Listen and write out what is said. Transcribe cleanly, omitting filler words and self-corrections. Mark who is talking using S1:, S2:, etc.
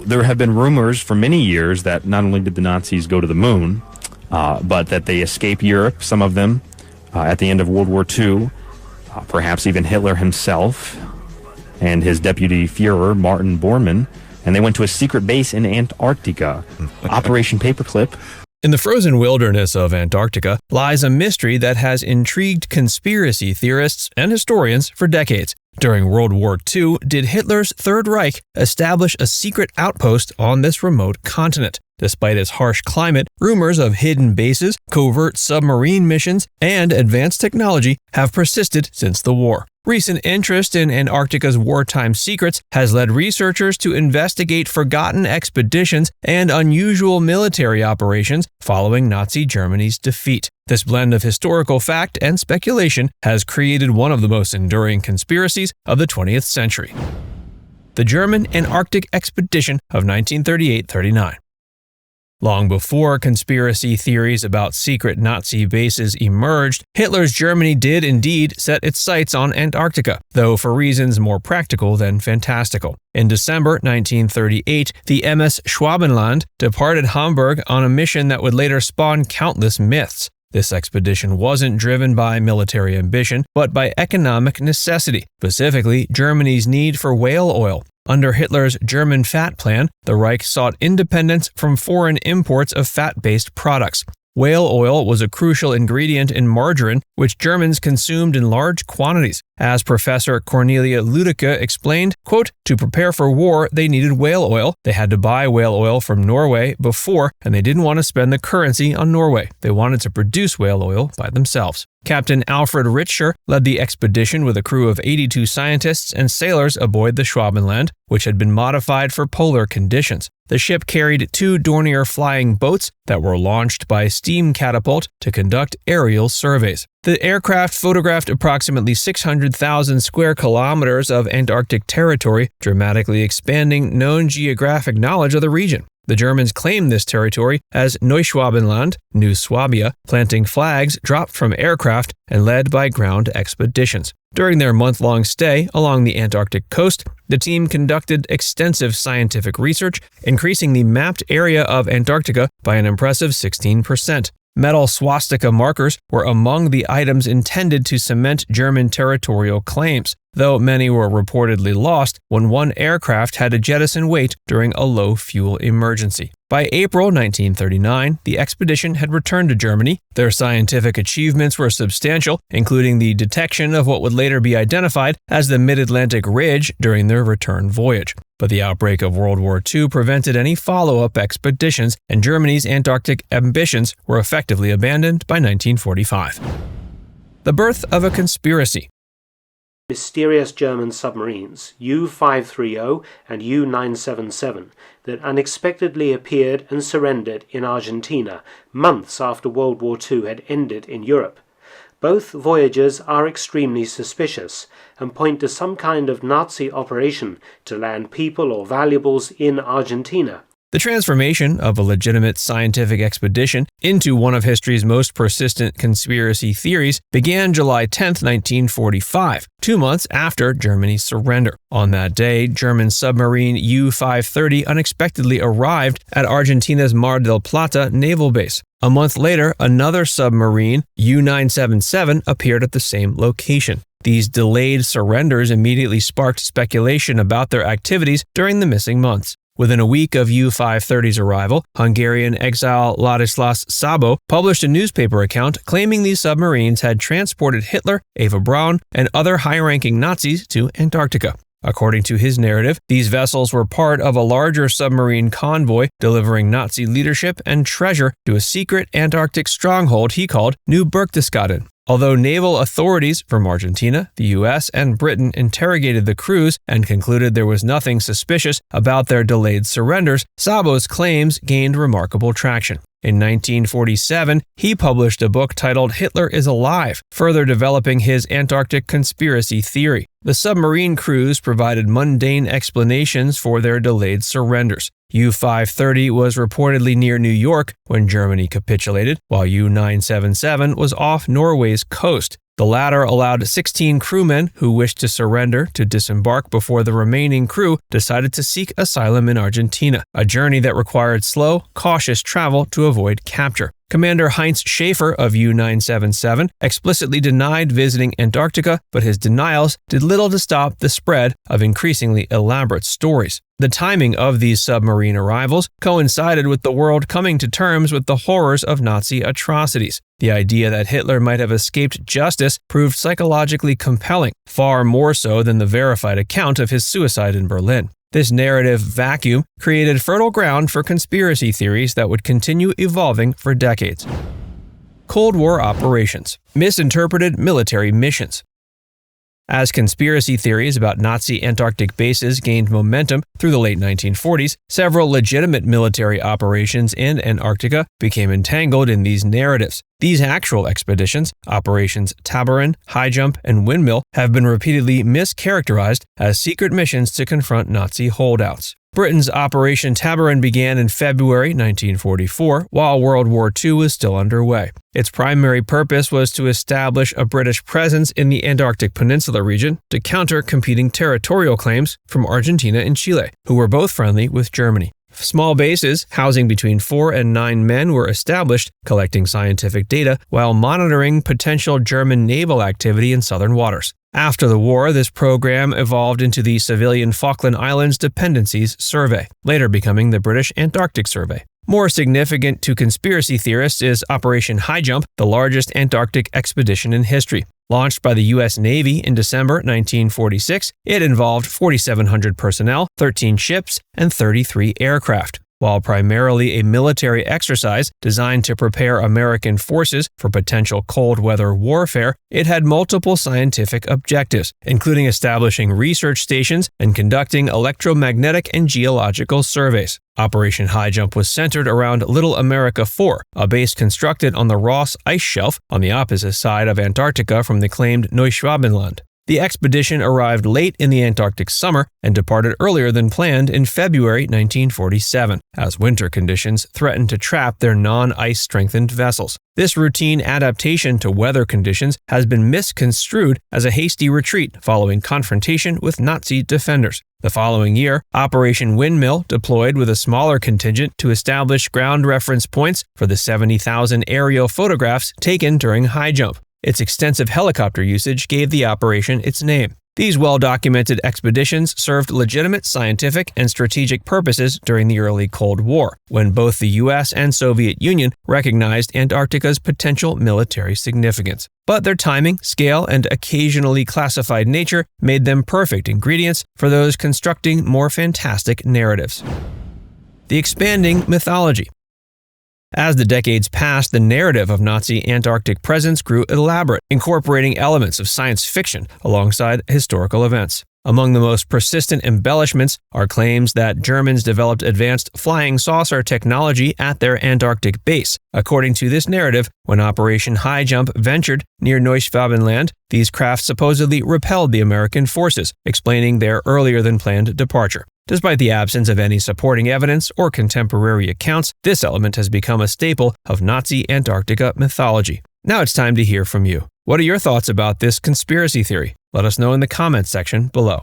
S1: There have been rumors for many years that not only did the Nazis go to the moon, but that they escaped Europe, some of them, at the end of World War II, perhaps even Hitler himself and his deputy Führer, Martin Bormann, and they went to a secret base in Antarctica, Operation Paperclip.
S2: In the frozen wilderness of Antarctica lies a mystery that has intrigued conspiracy theorists and historians for decades. During World War II, did Hitler's Third Reich establish a secret outpost on this remote continent? Despite its harsh climate, rumors of hidden bases, covert submarine missions, and advanced technology have persisted since the war. Recent interest in Antarctica's wartime secrets has led researchers to investigate forgotten expeditions and unusual military operations following Nazi Germany's defeat. This blend of historical fact and speculation has created one of the most enduring conspiracies of the 20th century. The German Antarctic Expedition of 1938-39. Long before conspiracy theories about secret Nazi bases emerged, Hitler's Germany did indeed set its sights on Antarctica, though for reasons more practical than fantastical. In December 1938, the MS Schwabenland departed Hamburg on a mission that would later spawn countless myths. This expedition wasn't driven by military ambition, but by economic necessity, specifically Germany's need for whale oil. Under Hitler's German Fat Plan, the Reich sought independence from foreign imports of fat-based products. Whale oil was a crucial ingredient in margarine, which Germans consumed in large quantities. As Professor Cornelia Lüdecke explained, quote, to prepare for war, they needed whale oil. They had to buy whale oil from Norway before, and they didn't want to spend the currency on Norway. They wanted to produce whale oil by themselves. Captain Alfred Richter led the expedition with a crew of 82 scientists and sailors aboard the Schwabenland, which had been modified for polar conditions. The ship carried 2 Dornier flying boats that were launched by steam catapult to conduct aerial surveys. The aircraft photographed approximately 600,000 square kilometers of Antarctic territory, dramatically expanding known geographic knowledge of the region. The Germans claimed this territory as Neuschwabenland, New Swabia, planting flags dropped from aircraft and led by ground expeditions. During their month-long stay along the Antarctic coast, the team conducted extensive scientific research, increasing the mapped area of Antarctica by an impressive 16%. Metal swastika markers were among the items intended to cement German territorial claims, though many were reportedly lost when one aircraft had to jettison weight during a low-fuel emergency. By April 1939, the expedition had returned to Germany. Their scientific achievements were substantial, including the detection of what would later be identified as the Mid-Atlantic Ridge during their return voyage. But the outbreak of World War II prevented any follow-up expeditions, and Germany's Antarctic ambitions were effectively abandoned by 1945. The birth of a conspiracy.
S3: Mysterious German submarines U-530 and U-977 that unexpectedly appeared and surrendered in Argentina months after World War II had ended in Europe. Both voyages are extremely suspicious and point to some kind of Nazi operation to land people or valuables in Argentina.
S2: The transformation of a legitimate scientific expedition into one of history's most persistent conspiracy theories began July 10, 1945, 2 months after Germany's surrender. On that day, German submarine U-530 unexpectedly arrived at Argentina's Mar del Plata naval base. A month later, another submarine, U-977, appeared at the same location. These delayed surrenders immediately sparked speculation about their activities during the missing months. Within a week of U-530's arrival, Hungarian exile Ladislas Sabo published a newspaper account claiming these submarines had transported Hitler, Eva Braun, and other high-ranking Nazis to Antarctica. According to his narrative, these vessels were part of a larger submarine convoy delivering Nazi leadership and treasure to a secret Antarctic stronghold he called New Berchtesgaden. Although naval authorities from Argentina, the U.S., and Britain interrogated the crews and concluded there was nothing suspicious about their delayed surrenders, Sabo's claims gained remarkable traction. In 1947, he published a book titled Hitler is Alive, further developing his Antarctic conspiracy theory. The submarine crews provided mundane explanations for their delayed surrenders. U-530 was reportedly near New York when Germany capitulated, while U-977 was off Norway's coast. The latter allowed 16 crewmen who wished to surrender to disembark before the remaining crew decided to seek asylum in Argentina, a journey that required slow, cautious travel to avoid capture. Commander Heinz Schaefer of U-977 explicitly denied visiting Antarctica, but his denials did little to stop the spread of increasingly elaborate stories. The timing of these submarine arrivals coincided with the world coming to terms with the horrors of Nazi atrocities. The idea that Hitler might have escaped justice proved psychologically compelling, far more so than the verified account of his suicide in Berlin. This narrative vacuum created fertile ground for conspiracy theories that would continue evolving for decades. Cold War operations. Misinterpreted military missions. As conspiracy theories about Nazi Antarctic bases gained momentum through the late 1940s, several legitimate military operations in Antarctica became entangled in these narratives. These actual expeditions, Operations Tabarin, High Jump, and Windmill, have been repeatedly mischaracterized as secret missions to confront Nazi holdouts. Britain's Operation Tabarin began in February 1944, while World War II was still underway. Its primary purpose was to establish a British presence in the Antarctic Peninsula region to counter competing territorial claims from Argentina and Chile, who were both friendly with Germany. Small bases, housing between 4 and 9 men, were established, collecting scientific data while monitoring potential German naval activity in southern waters. After the war, this program evolved into the Civilian Falkland Islands Dependencies Survey, later becoming the British Antarctic Survey. More significant to conspiracy theorists is Operation High Jump, the largest Antarctic expedition in history. Launched by the U.S. Navy in December 1946, it involved 4,700 personnel, 13 ships, and 33 aircraft. While primarily a military exercise designed to prepare American forces for potential cold weather warfare, it had multiple scientific objectives, including establishing research stations and conducting electromagnetic and geological surveys. Operation High Jump was centered around Little America 4, a base constructed on the Ross Ice Shelf on the opposite side of Antarctica from the claimed Neuschwabenland. The expedition arrived late in the Antarctic summer and departed earlier than planned in February 1947, as winter conditions threatened to trap their non-ice strengthened vessels. This routine adaptation to weather conditions has been misconstrued as a hasty retreat following confrontation with Nazi defenders. The following year, Operation Windmill deployed with a smaller contingent to establish ground reference points for the 70,000 aerial photographs taken during High Jump. Its extensive helicopter usage gave the operation its name. These well-documented expeditions served legitimate scientific and strategic purposes during the early Cold War, when both the U.S. and Soviet Union recognized Antarctica's potential military significance. But their timing, scale, and occasionally classified nature made them perfect ingredients for those constructing more fantastic narratives. The expanding mythology. As the decades passed, the narrative of Nazi Antarctic presence grew elaborate, incorporating elements of science fiction alongside historical events. Among the most persistent embellishments are claims that Germans developed advanced flying saucer technology at their Antarctic base. According to this narrative, when Operation High Jump ventured near Neuschwabenland, these craft supposedly repelled the American forces, explaining their earlier-than-planned departure. Despite the absence of any supporting evidence or contemporary accounts, this element has become a staple of Nazi Antarctica mythology. Now it's time to hear from you. What are your thoughts about this conspiracy theory? Let us know in the comments section below.